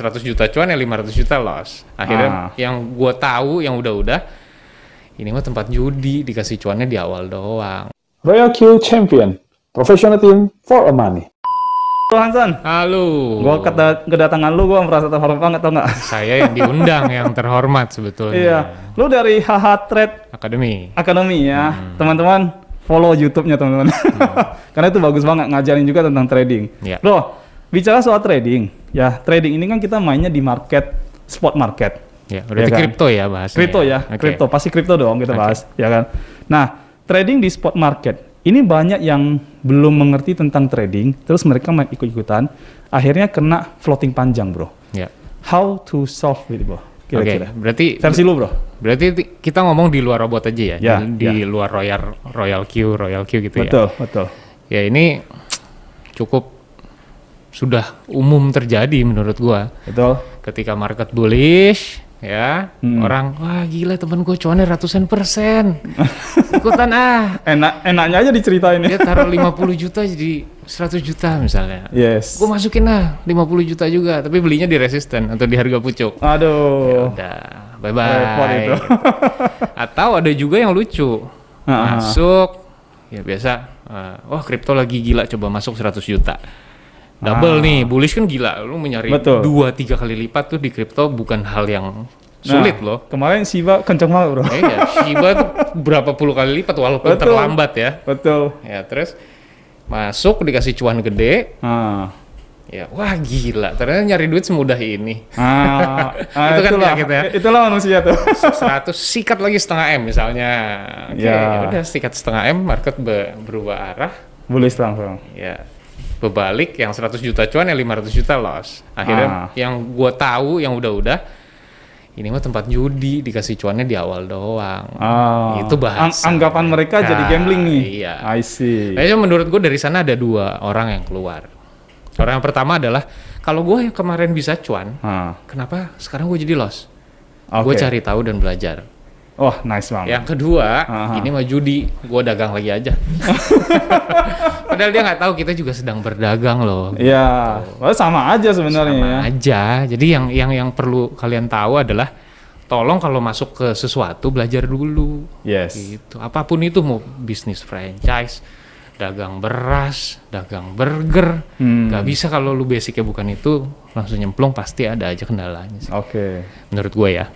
100 juta cuan ya 500 juta loss. Akhirnya yang gue tahu yang udah ini mah tempat judi, dikasih cuannya di awal doang. Royal Q Champion, professional team for a money. Halo Hansan. Halo. Gua kedatangan lu, gua merasa terhormat banget, tau nggak? Saya yang diundang yang terhormat sebetulnya. Iya. Lu dari HH Trade Academy ya. Teman-teman follow YouTube-nya teman-teman. Karena itu bagus banget, ngajarin juga tentang trading. Ya. Bro, bicara soal trading, ya trading ini kan kita mainnya di market, spot market. Ya, berarti kripto ya bahasnya. Kripto ya, kripto, pasti kripto dong kita bahas, ya kan. Nah, trading di spot market, ini banyak yang belum mengerti tentang trading, terus mereka main ikut-ikutan, akhirnya kena floating panjang, bro. Ya. How to solve it, bro? Kira-kira. Berarti versi lu, bro. Berarti kita ngomong di luar robot aja ya, ya di luar Royal Q gitu betul, ya. Betul. Ya ini cukup sudah umum terjadi menurut gua. Betul. Ketika market bullish, ya orang wah gila temen gue cuannya ratusan persen, ikutan enaknya aja diceritain ya. Dia taruh 50 juta jadi 100 juta misalnya. Yes. Gue masukin 50 juta juga, tapi belinya di resisten atau di harga pucuk. Aduh. Ya udah, bye bye. Gitu. Atau ada juga yang lucu, masuk ya biasa, wah kripto lagi gila, coba masuk 100 juta. Double nih, bullish kan gila, lu mencari 2-3 kali lipat tuh di kripto bukan hal yang sulit loh. Kemarin Shiba kenceng banget, bro. Iya, Shiba tuh berapa puluh kali lipat walaupun terlambat ya. Betul. Ya terus masuk dikasih cuan gede. Ya wah gila, ternyata nyari duit semudah ini. Itu kan itulah, kita ya. Itulah manusia tuh. 100 sikat lagi setengah M misalnya. Ya udah sikat setengah M, market berubah arah. Bullish langsung. Ya. Berbalik yang 100 juta cuan ya 500 juta loss. Akhirnya yang gue tahu yang udah ini mah tempat judi, dikasih cuannya di awal doang. Itu bahasa. Anggapan mereka jadi gambling nih. Iya. I see. Kayaknya menurut gue dari sana ada 2 orang yang keluar. Orang yang pertama adalah kalau gue yang kemarin bisa cuan, kenapa sekarang gue jadi loss? Gue cari tahu dan belajar. Oh, nice banget. Yang kedua, ini mah judi, gue dagang lagi aja. Padahal dia nggak tahu kita juga sedang berdagang loh. Iya, gitu. Sama aja sebenarnya. Sama aja. Jadi yang perlu kalian tahu adalah, tolong kalau masuk ke sesuatu belajar dulu. Yes. Gitu. Apapun itu, mau bisnis franchise, dagang beras, dagang burger, nggak bisa kalau lu basicnya bukan itu langsung nyemplung, pasti ada aja kendalanya. Oke. Menurut gue ya.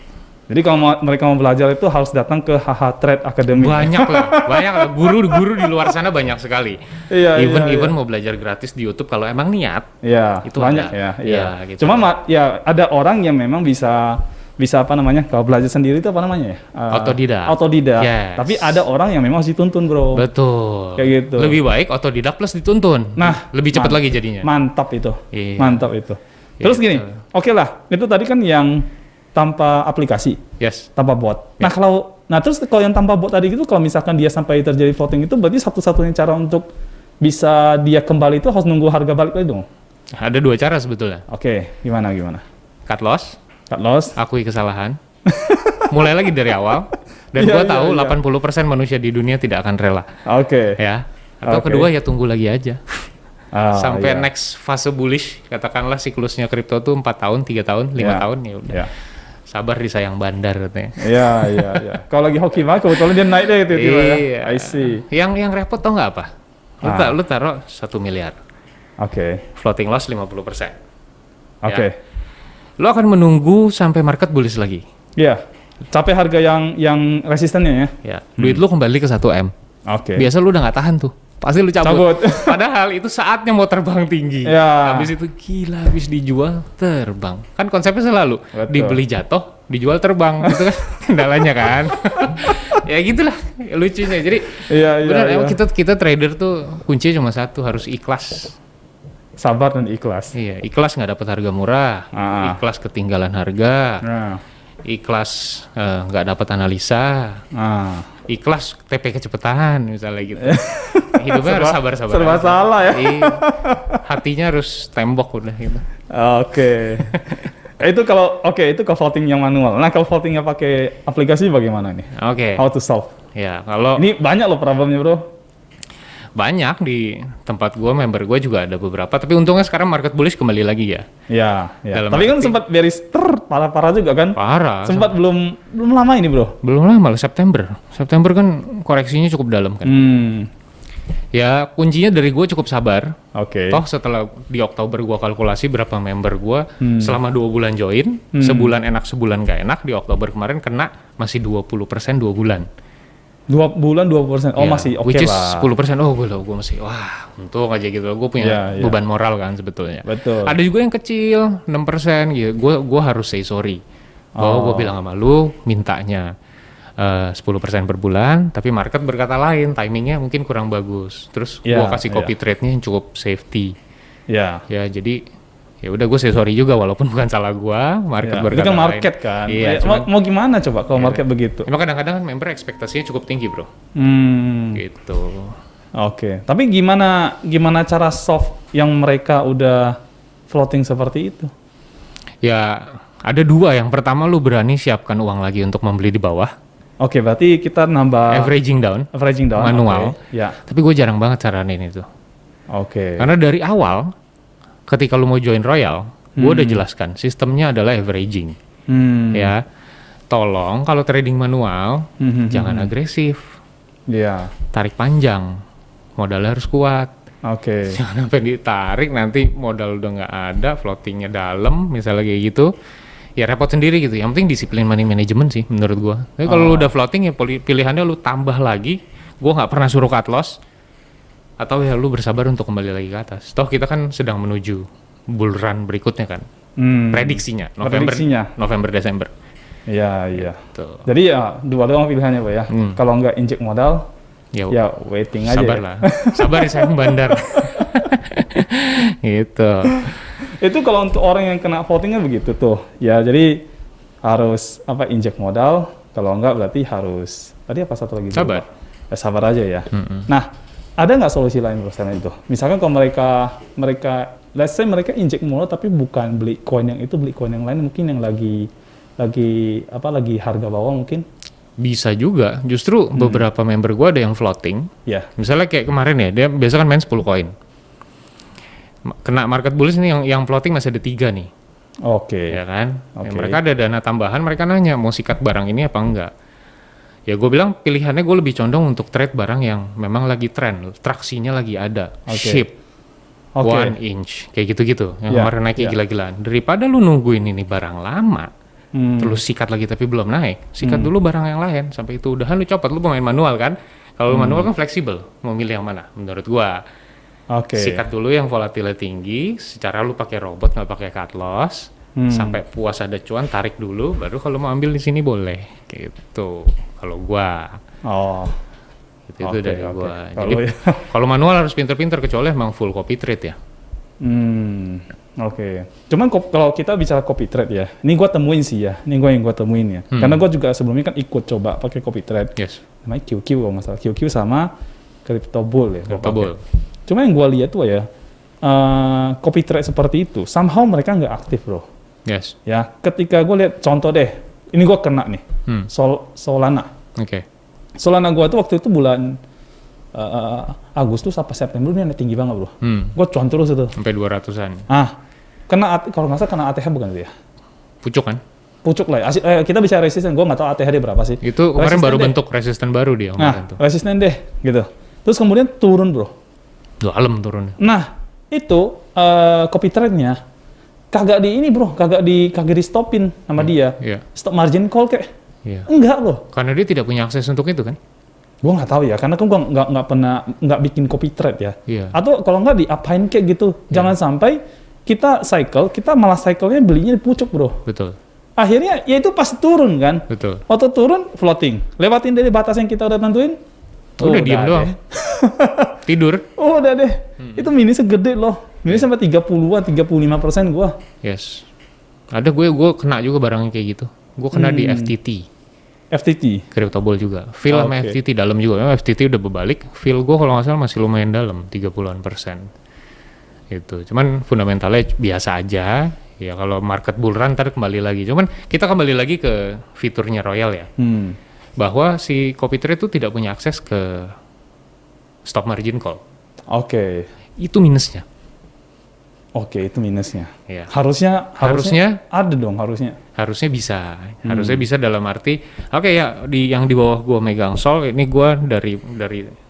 Jadi kalau mereka mau belajar itu harus datang ke HH Trade Academy. Banyak lah, guru-guru di luar sana banyak sekali. Iya, even mau belajar gratis di YouTube kalau emang niat. Iya, itu banyak ada. ya. Gitu. Cuma ya ada orang yang memang bisa apa namanya? Kalau belajar sendiri itu apa namanya ya? Autodidak. Yes. Tapi ada orang yang memang harus dituntun, bro. Betul. Kayak gitu. Lebih baik autodidak plus dituntun. Nah, lebih cepat lagi jadinya. Mantap itu. Iya. Mantap itu. Terus gini, oke lah. Itu tadi kan yang tanpa aplikasi, tanpa bot. Nah terus kalau yang tanpa bot tadi itu, kalau misalkan dia sampai terjadi floating itu, berarti satu-satunya cara untuk bisa dia kembali itu harus nunggu harga balik lagi dong. Ada 2 cara sebetulnya. Oke, gimana? Cut loss, akui kesalahan, mulai lagi dari awal. Dan gua tahu 80% manusia di dunia tidak akan rela. Oke. Ya. Atau kedua ya tunggu lagi aja. Sampai next fase bullish, katakanlah siklusnya kripto tuh 4 tahun, 3 tahun, 5 tahun ya udah. Sabar disayang bandar katanya. Iya. Kalau lagi hoki banget, kebetulan dia naik deh itu. Iya. I see. Yang repot tau nggak apa? Lu taruh 1 miliar. Oke. Floating loss 50%. Oke. Lu akan menunggu sampai market bullish lagi. Iya. Sampai harga yang resistennya ya. Ya. Duit lu kembali ke 1 M. Oke. Biasa lu udah nggak tahan tuh. Pasti lu cabut. Padahal itu saatnya mau terbang tinggi. Habis itu gila, habis dijual terbang. Kan konsepnya selalu dibeli jatuh, dijual terbang. Itu kan kendalanya kan. Ya gitulah lucunya. Jadi benar emang kita trader tuh kuncinya cuma satu, harus ikhlas. Sabar dan ikhlas. Iya, ikhlas nggak dapat harga murah, ikhlas ketinggalan harga. Ikhlas nggak dapat analisa, ikhlas TP kecepatan misalnya gitu. Hidupnya harus sabar-sabar. Serba salah ya. Hatinya harus tembok udah gitu. Oke. Itu kalau voting yang manual. Nah kalau votingnya pakai aplikasi bagaimana nih? Oke. How to solve? Ya kalau ini banyak loh problemnya, bro. banyak di tempat gue, member gue juga ada beberapa. Tapi untungnya sekarang market bullish kembali lagi ya. Ya. Tapi kan sempat bearish parah-parah juga kan? Parah. Sempat belum lama ini bro? Belum lama, September. September kan koreksinya cukup dalam kan. Ya kuncinya dari gue cukup sabar. Oke. Toh setelah di Oktober gue kalkulasi berapa member gue selama 2 bulan join, sebulan enak sebulan gak enak. Di Oktober kemarin kena masih 20% 2 bulan. 2 bulan 20%, oh ya, masih oke lah. Which is 10%, gue masih, wah untung aja gitu. Gue punya beban moral kan sebetulnya. Betul. Ada juga yang kecil, 6% gitu. Gue harus say sorry. Bahwa gue bilang sama lu, mintanya 10% per bulan, tapi market berkata lain, timingnya mungkin kurang bagus. Terus gue kasih copy trade-nya yang cukup safety. Ya jadi ya udah gue say sorry juga walaupun bukan salah gue, market berkata lain. Itu kan market lain. Kan. Iya, mau gimana coba kalau market begitu? Emang kadang-kadang kan member ekspektasinya cukup tinggi bro. Gitu. Oke. Tapi gimana cara soft yang mereka udah floating seperti itu? Ya ada 2. Yang pertama lu berani siapkan uang lagi untuk membeli di bawah. Oke, berarti kita nambah averaging down manual. Okay. Ya. Tapi gue jarang banget saranin itu. Oke. Karena dari awal ketika lu mau join Royal, gue udah jelaskan sistemnya adalah averaging. Ya, tolong kalau trading manual jangan agresif. Iya. Tarik panjang, modalnya harus kuat. Oke. Jangan sampai ditarik nanti modal udah nggak ada, floatingnya dalam, misalnya kayak gitu. Ya repot sendiri gitu. Yang penting disiplin money management sih menurut gue. Tapi kalau lu udah floating ya pilihannya lu tambah lagi. Gue nggak pernah suruh cut loss. Atau ya lu bersabar untuk kembali lagi ke atas. Toh kita kan sedang menuju bull run berikutnya kan. Prediksinya November Desember. Iya. Tuh. Jadi ya 2 doang pilihannya Pak ya. Kalau nggak injek modal ya waiting aja. Sabar lah. Sabar ya sayang bandar. Gitu. Itu kalau untuk orang yang kena floatingnya begitu tuh. Ya jadi harus injek modal. Kalau nggak berarti harus tadi apa satu lagi? Sabar. Ya, sabar aja ya. Nah, ada nggak solusi lain selain itu? Misalkan kalau mereka let's say mereka injek modal tapi bukan beli koin yang itu, beli koin yang lain mungkin yang lagi harga bawah mungkin. Bisa juga. Justru beberapa member gue ada yang floating. Ya. Misalnya kayak kemarin ya, dia biasa kan main 10 koin. Kena market bullish nih yang floating masih ada 3 nih. Oke. Ya kan? Ya, mereka ada dana tambahan, mereka nanya mau sikat barang ini apa enggak. Ya gue bilang pilihannya gue lebih condong untuk trade barang yang memang lagi tren, traksinya lagi ada, ship, 1 inch, kayak gitu-gitu, yang kemarin naik gila-gilaan. Daripada lu nungguin ini barang lama, terus sikat lagi tapi belum naik, sikat dulu barang yang lain, sampai itu udahan lu copot, lu pemain manual kan, kalau manual kan fleksibel, mau milih yang mana, menurut gue. Sikat dulu yang volatilnya tinggi, secara lu pakai robot nggak pakai cut loss, sampai puas ada cuan tarik dulu, baru kalau mau ambil di sini boleh, gitu. Kalau gua, itu dari gua. Jadi kalau manual harus pinter-pinter kecuali emang full copy trade ya. Cuman kalau kita bicara copy trade ya, ini gua temuin sih ya, ini gua temuin ya. Karena gua juga sebelumnya kan ikut coba pakai copy trade. Yes. Namanya QQ kalau nggak salah, QQ sama Crypto Bull ya. Crypto Bull. Cuma yang gua lihat tuh ya, copy trade seperti itu, somehow mereka nggak aktif bro. Yes. Ya, ketika gua lihat contoh deh, ini gua kena nih, Solana. Solana gua tuh waktu itu bulan Agustus apa September ini tinggi banget bro. Gua cuan terus itu. Sampai 200-an. Kalau nggak salah kena ATH bukan itu ya? Pucuk kan? Pucuk lah. Kita bisa resisten. Gua nggak tahu ATH dia berapa sih. Itu kemarin baru bentuk resisten baru dia. Resisten deh, gitu. Terus kemudian turun bro. Dalam turun. Nah itu copy trade-nya kagak di stopin sama dia. Stop margin call kayak. Enggak loh. Karena dia tidak punya akses untuk itu kan? Gue nggak tahu ya, karena kan gue nggak bikin copy trade ya. Atau kalau nggak diapain kayak gitu, jangan sampai kita malah cycle-nya belinya di pucuk bro. Betul. Akhirnya ya itu pasti turun kan. Betul. Waktu turun floating, lewatin dari batas yang kita udah tentuin. Udah diem doang. Tidur. Udah deh. Itu minusnya gede loh. Minus sampai 30-an, 35% gue. Yes. Ada gue kena juga barangnya kayak gitu. Gue kena di FTT. Crypto Bull juga. Feel sama FTT dalam juga. Memang FTT udah berbalik. Feel gue kalau nggak salah masih lumayan dalam, 30-an %. Itu. Cuman fundamentalnya biasa aja. Ya kalau market bull run ntar kembali lagi. Cuman kita kembali lagi ke fiturnya Royal ya. Bahwa si copy trade itu tidak punya akses ke stop margin call. Oke. Itu minusnya. Oke, itu minusnya. Iya. Harusnya ada dong harusnya. Harusnya bisa. Harusnya bisa dalam arti ya yang di bawah gua megang Sol, ini gua dari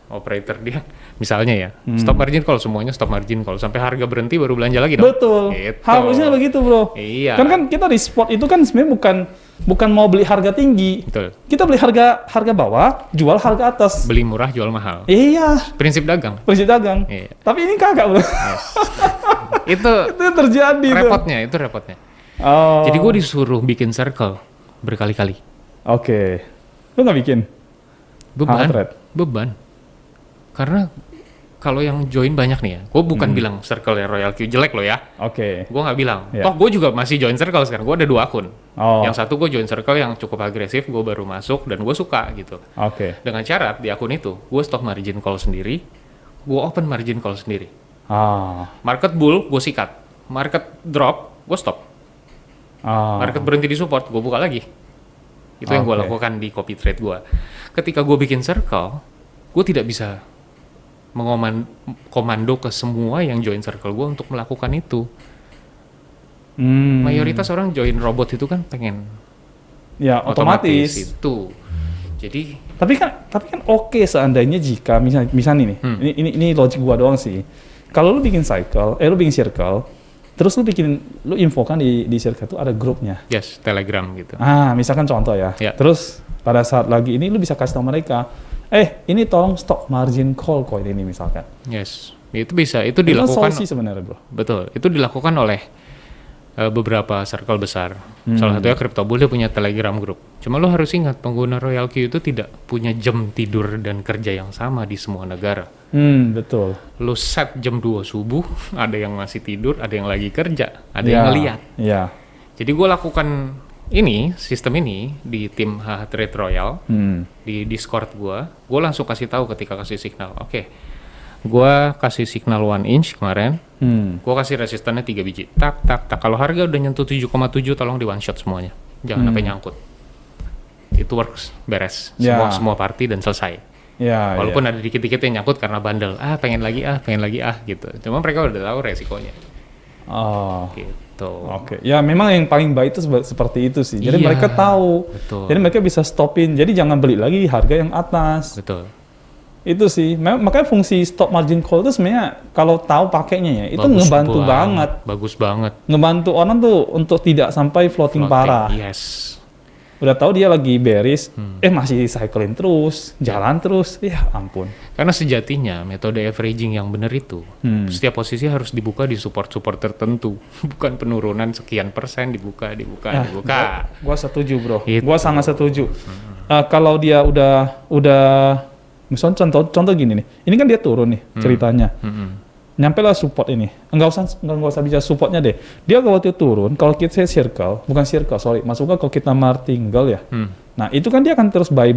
operator dia misalnya ya. Stop margin call, semuanya stop margin call sampai harga berhenti baru belanja lagi dong. Betul. Gitu. Harusnya begitu, Bro. Iya. Kan kita di spot itu kan sebenarnya bukan mau beli harga tinggi. Betul. Kita beli harga bawah, jual harga atas. Beli murah, jual mahal. Iya. Prinsip dagang. Iya. Tapi ini kagak, Bro. Yes. itu terjadi. Itu repotnya. Oh. Jadi gue disuruh bikin circle berkali-kali. Oke. Lu nggak bikin? Beban. Karena kalau yang join banyak nih ya, gue bukan bilang circle ya Royal Q jelek loh ya. Oke. Gue nggak bilang. Toh gue juga masih join circle sekarang. Gue ada 2 akun. Oh. Yang satu gue join circle yang cukup agresif, gue baru masuk dan gue suka gitu. Oke. Dengan syarat di akun itu, gue stop margin call sendiri, gue open margin call sendiri. Market bull, gue sikat. Market drop, gue stop. Market berhenti di support, gue buka lagi. Itu yang gue lakukan di copy trade gue. Ketika gue bikin circle, gue tidak bisa komando ke semua yang join circle gue untuk melakukan itu. Mayoritas orang join robot itu kan pengen otomatis itu. Jadi tapi kan oke seandainya jika misalnya nih, ini logik gua doang sih. Kalau lu bikin lu bikin circle, terus lu infokan di circle itu ada grupnya. Yes, Telegram gitu. Misalkan contoh ya. Terus pada saat lagi ini lu bisa kasih tahu mereka, ini tolong stop margin call coin ini misalkan. Yes, itu bisa. Itu dilakukan. Itu solusi sebenarnya, Bro. Betul. Itu dilakukan oleh beberapa circle besar. Salah satunya CryptoBull, dia punya Telegram group. Cuma lo harus ingat, pengguna Royal Q itu tidak punya jam tidur dan kerja yang sama di semua negara. Betul. Lo set jam 2 subuh, ada yang masih tidur, ada yang lagi kerja, ada yang ngeliat. Iya. Jadi gue lakukan sistem ini di tim HH Trade Royal, di Discord gue langsung kasih tahu ketika kasih signal. Gue kasih signal 1 inch kemarin, gue kasih resistannya 3 biji, tak. Kalau harga udah nyentuh 7,7, tolong di one shot semuanya, jangan sampai nyangkut. Itu works, beres, semua party dan selesai. Walaupun ada dikit-dikit yang nyangkut karena bandel, pengen lagi gitu. Cuma mereka udah tahu resikonya. Gitu. Oke. Ya memang yang paling baik itu seperti itu sih. Jadi mereka tahu. Betul. Jadi mereka bisa stopin. Jadi jangan beli lagi harga yang atas. Betul. Itu sih, makanya fungsi stop margin call itu sebenarnya kalau tahu pakainya ya, itu ngebantu banget. Bagus banget. Ngebantu orang tuh untuk tidak sampai floating parah. Yes. Udah tahu dia lagi bearish, masih cycling terus, jalan terus, ya ampun. Karena sejatinya metode averaging yang benar itu, setiap posisi harus dibuka di support-support tertentu, bukan penurunan sekian persen dibuka. Gua setuju, Bro. Gitu. Gua sangat setuju. Kalau dia udah misalnya contoh gini nih, ini kan dia turun nih ceritanya, nyampe lah support ini, nggak usah bicara supportnya deh, dia kalau dia turun, kalau kita masuknya kalau kita martingale ya, nah itu kan dia akan terus buy.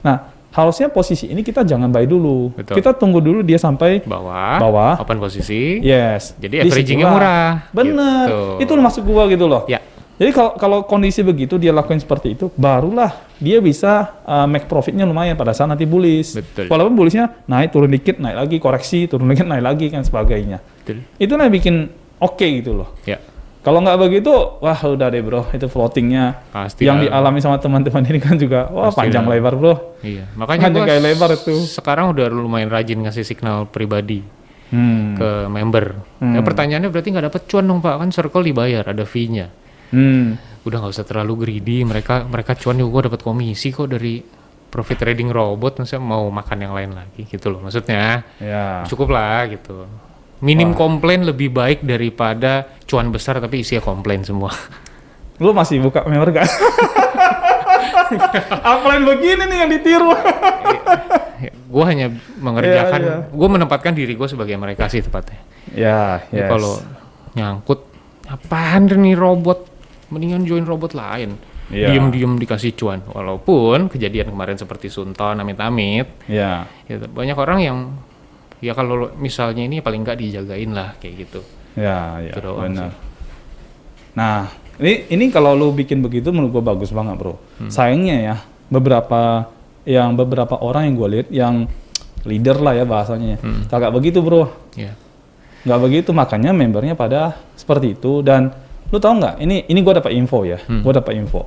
Nah harusnya posisi ini kita jangan buy dulu. Betul. Kita tunggu dulu dia sampai bawah open posisi. Yes, jadi averagingnya murah. Bener, gitu. Itu masuk gua gitu loh. Ya. Jadi kalau kondisi begitu dia lakuin seperti itu, barulah dia bisa make profitnya lumayan pada saat nanti bullish. Betul. Walaupun bullishnya naik turun dikit, naik lagi koreksi, turun dikit naik lagi kan sebagainya. Betul. Itu yang bikin oke gitu loh. Ya. Kalau nggak begitu, wah udah deh bro, itu floatingnya pasti yang dialami sama teman-teman ini kan juga, wah panjang lebar bro. Iya. Makanya kayak lebar itu. Sekarang udah lumayan rajin ngasih signal pribadi ke member. Ya, pertanyaannya berarti nggak dapet cuan dong pak, kan circle dibayar, ada fee-nya. Udah nggak usah terlalu greedy, mereka cuan juga dapat komisi kok dari profit trading robot, maksudnya mau makan yang lain lagi gitu loh, maksudnya cukup lah gitu, minim komplain lebih baik daripada cuan besar tapi isinya komplain semua. Lu masih buka member gak? Upline begini nih yang ditiru. Gue hanya mengerjakan, gue menempatkan diri gue sebagai mereka sih tepatnya. Kalau nyangkut apaan nih robot, mendingan join robot lain. Diem-diem dikasih cuan. Walaupun kejadian kemarin seperti Sunton, amit-amit. Ya, banyak orang yang ya kalau misalnya ini paling nggak dijagain lah kayak gitu. Benar. Nah, ini kalau lu bikin begitu menurut gua bagus banget, bro. Sayangnya ya beberapa orang yang gua lihat yang leader lah ya bahasanya. Kagak begitu bro. Nggak begitu, makanya membernya pada seperti itu. Dan lu tahu nggak, ini gue dapat info ya, gue dapat info.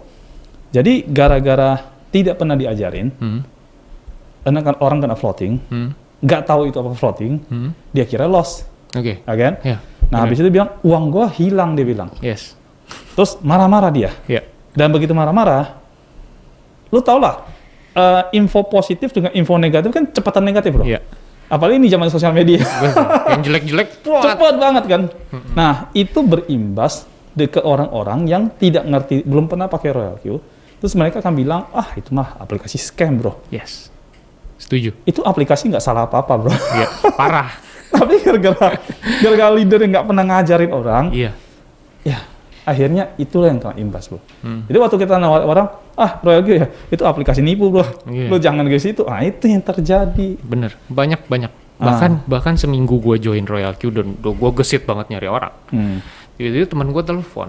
Jadi gara-gara tidak pernah diajarin, orang kena floating, nggak tahu itu apa floating, dia kira loss. Oke. Kan? Nah habis itu bilang uang gue hilang, dia bilang. Yes. Terus marah-marah dia. Dan begitu marah-marah, lu tau lah, info positif dengan info negatif kan cepatan negatif bro. Apalagi ini zaman sosial media. Yang jelek-jelek cepat banget kan. Nah itu berimbas ke orang-orang yang tidak ngerti, belum pernah pakai Royal Q. Terus mereka akan bilang, itu mah aplikasi scam bro. Yes, setuju. Itu aplikasi nggak salah apa-apa bro. Iya, parah. Tapi gara-gara leader yang nggak pernah ngajarin orang, ya akhirnya itulah yang kena imbas bro. Jadi waktu kita nawar orang, Royal Q ya, itu aplikasi nipu bro. Lo jangan ke situ. Itu yang terjadi. Bener, banyak. Bahkan seminggu gue join Royal Q dan gue gesit banget nyari orang. Tiba-tiba teman gue telepon.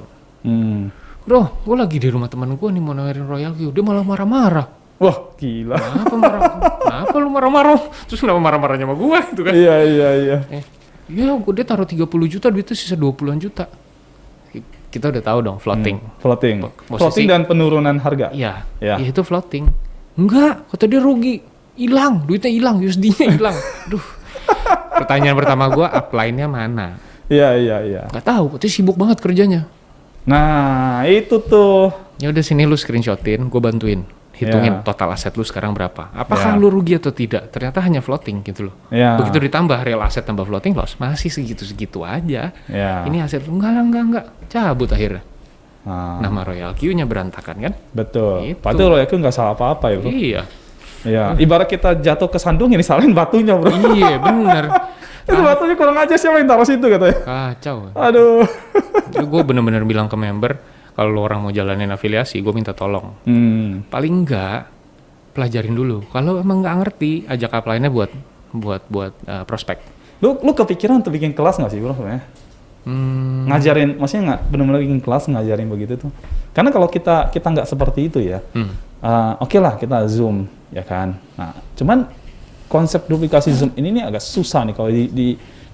Bro, gue lagi di rumah teman gue nih mau nawarin Royal Q, dia malah marah-marah. Wah gila. Kenapa lu marah-marah? Terus kenapa marah-marahnya sama gue gitu kan? Iya. Iya, dia taruh 30 juta, duitnya sisa 20-an juta. Kita udah tahu dong floating. Floating dan penurunan harga. Iya. Itu floating. Enggak, kata dia rugi. Hilang, duitnya hilang, USD-nya hilang. Aduh. Pertanyaan pertama gue, upline-nya mana? Iya. Gak tahu, katanya sibuk banget kerjanya. Nah, itu tuh. Ya udah sini lu screenshotin, gue bantuin. Hitungin total aset lu sekarang berapa. Apakah lu rugi atau tidak? Ternyata hanya floating gitu loh. Begitu ditambah real aset tambah floating loss, masih segitu-segitu aja. Ini aset lu enggak. Cabut akhirnya. Nama Royal Q-nya berantakan kan? Betul. Padahal Royal Q nggak salah apa-apa ya bro. Iya. Ibarat kita jatuh ke sandung, ini salahin batunya bro. Iya bener. Itu batunya kurang aja, siapa yang taruh situ katanya. Kacau. Aduh. Gue bener-bener bilang ke member, kalau orang mau jalanin afiliasi, gue minta tolong. Paling enggak, pelajarin dulu. Kalau emang nggak ngerti, ajak upline-nya buat prospek. Lu kepikiran untuk bikin kelas nggak sih bro sebenarnya? Ngajarin, maksudnya nggak benar-benar bikin kelas ngajarin begitu tuh. Karena kalau kita nggak seperti itu ya, oke lah kita Zoom ya kan. Nah, cuman konsep duplikasi Zoom ini nih agak susah nih kalau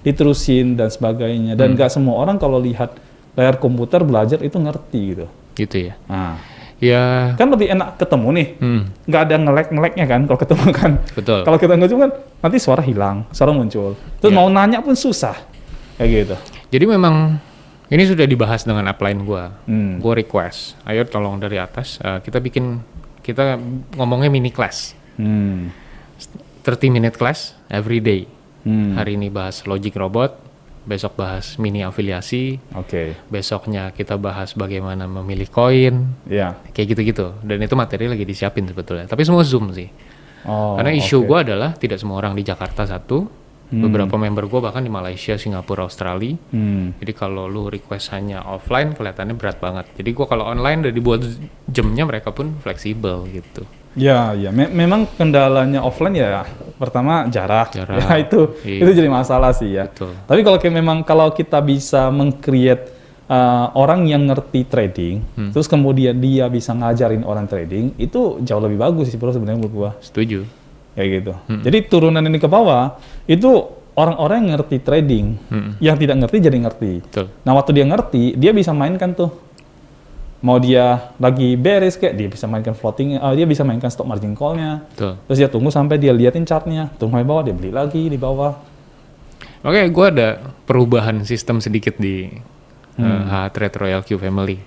diterusin dan sebagainya. Dan nggak semua orang kalau lihat layar komputer belajar itu ngerti gitu. Gitu ya. Nah, ya kan lebih enak ketemu nih, nggak ada ngelek-ngeleknya kan kalau ketemu kan. Betul. Kalau kita nge-Zoom kan nanti suara hilang, suara muncul. Terus mau nanya pun susah kayak gitu. Jadi memang ini sudah dibahas dengan upline gue. Gue request, ayo tolong dari atas kita ngomongnya mini class. 30 minute class every day. Hari ini bahas logic robot, besok bahas mini afiliasi. Besoknya kita bahas bagaimana memilih koin. Kayak gitu-gitu. Dan itu materi lagi disiapin sebetulnya. Tapi semua Zoom sih. Karena isu gue adalah tidak semua orang di Jakarta satu. Beberapa member gue bahkan di Malaysia, Singapura, Australia. Jadi kalau lu request hanya offline kelihatannya berat banget. Jadi gue kalau online udah dibuat jamnya, mereka pun fleksibel gitu. Ya, memang kendalanya offline ya pertama jarak. Ya itu jadi masalah sih ya. Betul. Tapi kalau kita bisa meng-create orang yang ngerti trading, terus kemudian dia bisa ngajarin orang trading, itu jauh lebih bagus sih bro sebenarnya menurut gua. Setuju. Kayak gitu. Jadi turunan ini ke bawah itu orang-orang yang ngerti trading, yang tidak ngerti jadi ngerti. Betul. Nah waktu dia ngerti, dia bisa mainkan tuh. Mau dia lagi bearish kayak dia bisa mainkan floating, dia bisa mainkan stop margin call-nya. Terus dia tunggu sampai dia liatin chartnya, tunggu sampai bawah dia beli lagi di bawah. Oke, gue ada perubahan sistem sedikit di Trade Royal Q Family.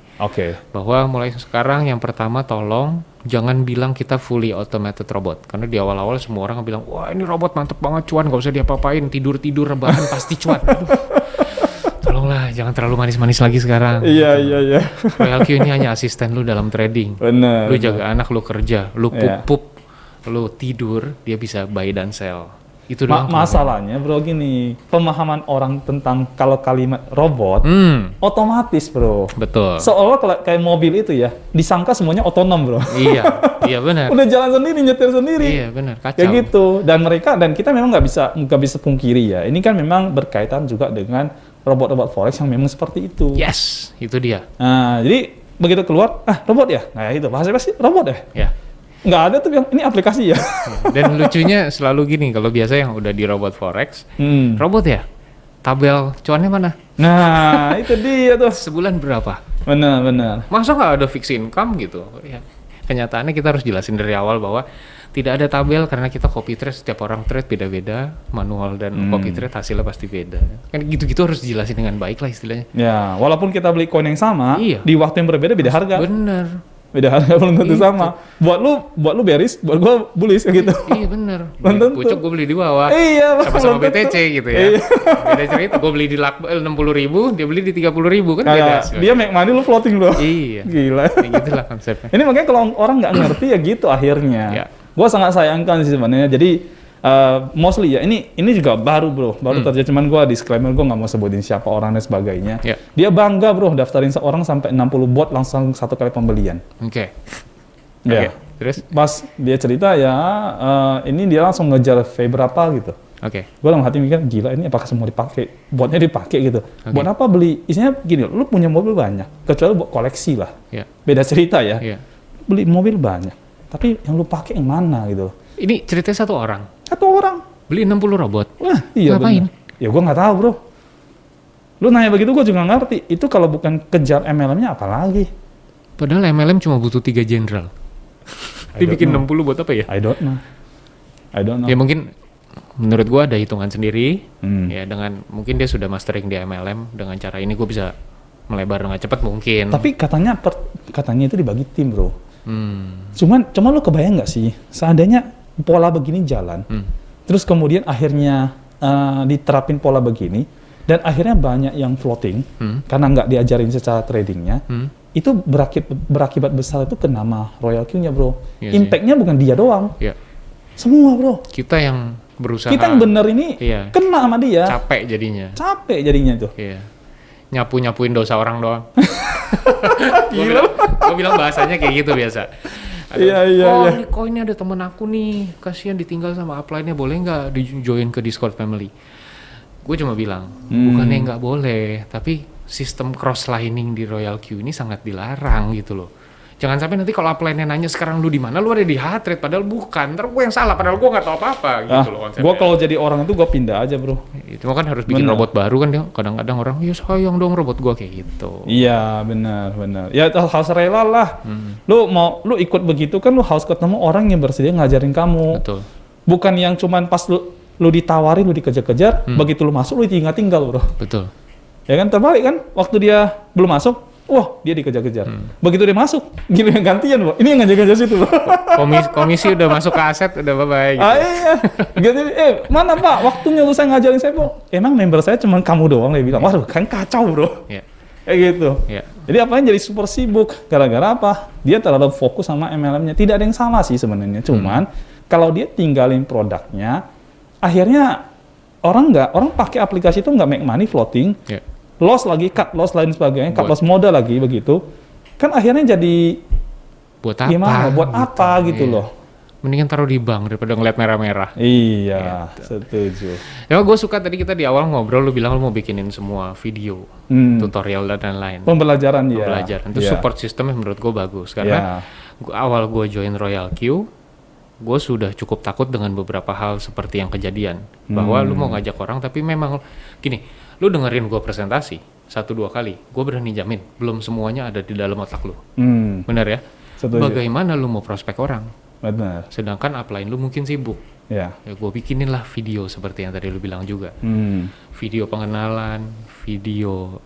Bahwa mulai sekarang yang pertama tolong jangan bilang kita fully automated robot. Karena di awal-awal semua orang bilang, wah ini robot mantep banget cuan, gak usah diapa-apain, tidur-tidur rebahan pasti cuan. Aduh. Tolonglah jangan terlalu manis-manis lagi sekarang. Iya. Royal Q ini hanya asisten lu dalam trading. Bener. Lu jaga anak, lu kerja, lu pup, lu tidur, dia bisa buy dan sell. Itu masalahnya bro gini, pemahaman orang tentang kalau kalimat robot otomatis bro. Betul. Seolah kalau kayak mobil itu ya, disangka semuanya otonom bro. Iya benar. Udah jalan sendiri, nyetir sendiri. Iya benar, kacau. Kayak gitu. Dan kita memang nggak bisa pungkiri ya. Ini kan memang berkaitan juga dengan robot-robot forex yang memang seperti itu. Yes, itu dia. Nah, jadi begitu keluar, robot ya? Nah itu bahasa pasti robot ya? Ya. Nggak ada tuh yang ini aplikasi ya. Dan lucunya selalu gini, kalau biasa yang udah di robot forex, robot ya, tabel cuannya mana? Nah, itu dia tuh. Sebulan berapa? Benar. Masa nggak ada fixed income gitu? Ya, kenyataannya kita harus jelasin dari awal bahwa tidak ada tabel karena kita copy trade, setiap orang trade beda-beda, manual dan copy trade hasilnya pasti beda. Kan gitu-gitu harus dijelasin dengan baik lah istilahnya. Ya, walaupun kita beli koin yang sama, iya, di waktu yang berbeda beda harga. Bener. Beda harga belum tentu sama. Buat lu bearish, buat gua bullish gitu. Iya bener. Pucuk gua beli di bawah. Iya, sama-sama BTC gitu ya. Iya. Beda cerita, gua beli di 60.000, dia beli di 30.000 kan beda. Dia make money, lu floating lu. Iya. Gila. Ya gitulah konsepnya. Ini makanya kalau orang nggak ngerti ya gitu akhirnya. Ya. Gua sangat sayangkan sih sebenarnya. Jadi mostly ya ini juga baru terjadi, cuman gue disclaimer, gue nggak mau sebutin siapa orang dan sebagainya. Dia bangga bro daftarin seorang sampai 60 bot langsung satu kali pembelian. Ya. Terus pas dia cerita ya ini dia langsung ngejar fee berapa gitu. Gue dalam hati mikir gila, ini apakah semua dipakai, botnya dipakai gitu. Buat apa beli, isinya gini, lu punya mobil banyak kecuali buat koleksi lah, beda cerita ya. Beli mobil banyak tapi yang lu pakai yang mana gitu. Ini ceritanya satu orang beli 60 robot. Wah, iya. Ngapain? Ya gue nggak tahu bro. Lu nanya begitu gue juga ngerti. Itu kalau bukan kejar MLM-nya apalagi. Padahal MLM cuma butuh 3 jenderal. Dia bikin 60 buat apa ya? I don't know. Ya mungkin menurut gue ada hitungan sendiri. Ya dengan mungkin dia sudah mastering di MLM. Dengan cara ini gue bisa melebar dengan cepat mungkin. Tapi katanya itu dibagi tim bro. Cuman lu kebayang nggak sih seandainya pola begini jalan, terus kemudian akhirnya diterapin pola begini, dan akhirnya banyak yang floating karena nggak diajarin secara tradingnya, itu berakibat besar itu ke nama Royal Q-nya bro. Impact-nya bukan dia doang, semua bro. Kita yang berusaha, kita yang bener ini kena sama dia. Capek jadinya tuh. Nyapuin dosa orang doang. Gue bilang bahasanya kayak gitu biasa. Iya. Ini koinnya ada temen aku nih, kasihan ditinggal sama upline-nya, boleh nggak di-join ke Discord family? Gue cuma bilang, bukannya nggak boleh, tapi sistem cross-lining di Royal Q ini sangat dilarang gitu loh. Jangan sampai nanti kalau upline-nya nanya sekarang lu di mana, lu ada di hard trade, padahal bukan. Ntar gue yang salah, padahal gue nggak tahu apa-apa gitu loh konsepnya. Gue kalau jadi orang itu gue pindah aja bro. Itu kan harus bikin robot baru kan dia. Kadang-kadang orang, ya sayang dong robot gue kayak gitu. Iya benar. Ya harus rela lah. Lu ikut begitu kan, lu harus ketemu orang yang bersedia ngajarin kamu. Betul. Bukan yang cuman pas lu ditawari, lu dikejar-kejar, begitu lu masuk lu tinggal bro. Betul. Ya kan terbalik kan, waktu dia belum masuk, wah dia dikejar-kejar. Begitu dia masuk, gila yang gantian loh. Ini yang ngajar-ngajar situ loh. Komisi udah masuk ke aset, udah bye-bye gitu. Iya. Gitu, mana pak, waktunya lu saya ngajarin saya bro. Emang member saya cuma kamu doang, dia bilang. Waduh kan kacau bro. Kayak gitu. Jadi apanya jadi super sibuk. Gara-gara apa? Dia terlalu fokus sama MLM-nya. Tidak ada yang salah sih sebenarnya. Cuman kalau dia tinggalin produknya, akhirnya orang pakai aplikasi itu nggak make money floating. Loss lagi, cut loss lain sebagainya, cut loss modal lagi begitu, kan akhirnya jadi buat apa? Gimana? Buat apa gitu loh? Mendingan taruh di bank daripada ngeliat merah-merah. Iya, setuju. Ya gue suka tadi kita di awal ngobrol, lu bilang lu mau bikinin semua video, tutorial dan lain-lain. Pembelajaran. Itu support systemnya menurut gue bagus karena awal gue join Royal Q, gue sudah cukup takut dengan beberapa hal seperti yang kejadian, bahwa lu mau ngajak orang tapi memang gini. Lu dengerin gue presentasi 1-2 kali, gue berani jamin belum semuanya ada di dalam otak lu. Benar ya? Setuju. Bagaimana lu mau prospek orang? Benar. Sedangkan upline lu mungkin sibuk. Ya gue bikinin lah video seperti yang tadi lu bilang juga. Video pengenalan, video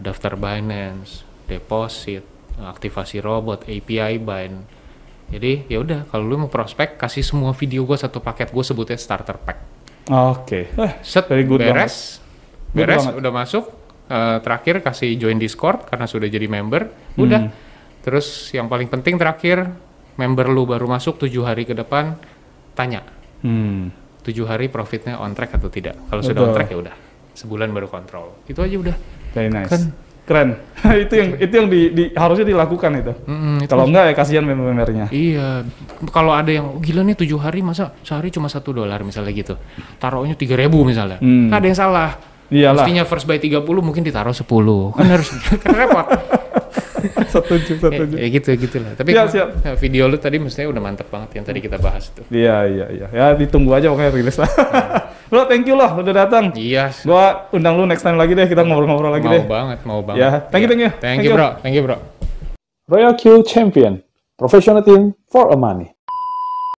daftar Binance, deposit, aktivasi robot, API bind. Jadi ya udah, kalau lu mau prospek, kasih semua video gue satu paket, gue sebutnya starter pack. Oke. Set, beres, udah masuk, terakhir kasih join Discord karena sudah jadi member, udah. Terus yang paling penting terakhir, member lu baru masuk 7 hari ke depan, tanya, 7 hari profitnya on track atau tidak. Kalau sudah on track ya udah, sebulan baru kontrol. Itu aja udah. Very nice. Keren. itu yang harusnya dilakukan itu. Kalau enggak ya kasihan membernya. Iya. Kalau ada yang gila nih 7 hari masa sehari cuma $1 misalnya gitu. Taruhnya 3.000 misalnya. Ada yang salah. Iyalah. Mestinya first buy 30 mungkin ditaruh 10. Kan harus kan repot. Setuju. Ya gitu lah. Tapi siap. Video lu tadi mestinya udah mantep banget yang tadi kita bahas tuh. Iya. Ya ditunggu aja pokoknya rilis lah. Bro, thank you loh udah datang. Iya. Gua undang lu next time lagi deh, kita ngobrol-ngobrol lagi deh. Mau banget. Ya, thank you. Thank you bro. Royal Q Champion, professional team for a money.